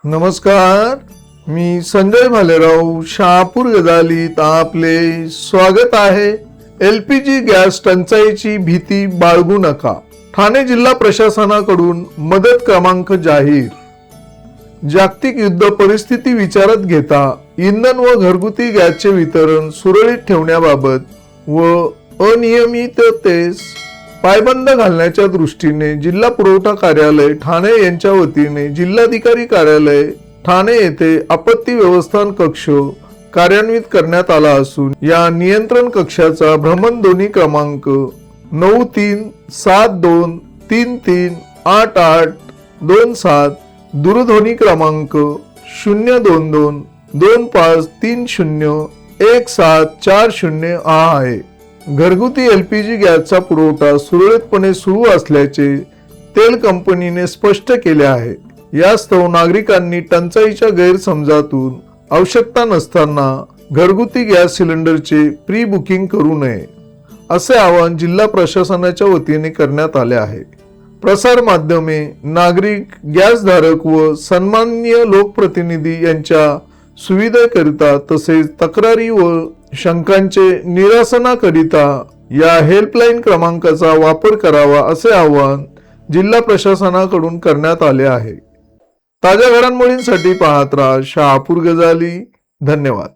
नमस्कार, मी संजय भालेराव शहापूर गजालीत आपले स्वागत आहे। LPG गॅस टंचाईची भीती बाळगू नका। ठाणे जिल्हा प्रशासनाकडून मदत क्रमांक जाहीर। जागतिक युद्ध परिस्थिती विचारात घेता इंधन व घरगुती गॅसचे वितरण सुरळीत ठेवण्याबाबत व अनियमिततेस पायबंद घालण्याच्या दृष्टीने जिल्हा पुरवठा कार्यालय ठाणे यांच्या वतीने जिल्हाधिकारी कार्यालय ठाणे येथे आपत्ती व्यवस्थापन कक्ष कार्यान्वित करण्यात आला असून या नियंत्रण कक्षाचा भ्रमणध्वनी क्रमांक 9372338827, दूरध्वनी क्रमांक 02225301740 हा आहे। घरगुती LPG गॅसचा पुरवठा सुरळीतपणे सुरू असल्याचे तेल कंपनीने स्पष्ट केले आहे। यास्तव नागरिकांनी टंचाईच्या गैरसमजातून आवश्यकता नसताना घरगुती गॅस सिलेंडरचे प्री बुकिंग करू नये असे आवाहन जिल्हा प्रशासनाच्या वतीने करण्यात आले आहे। प्रसार माध्यमे, नागरिक, गॅसधारक व सन्माननीय लोकप्रतिनिधी यांच्या सुविधेकरिता तसेच तक्रारी व शंकांचे निरसनाकरिता या हेल्पलाईन क्रमांकाचा वापर करावा असे आवाहन जिल्हा प्रशासनाकडून करण्यात आले आहे। ताज्या घडामोडींसाठी पाहत राहा शहापूर गजाली। धन्यवाद।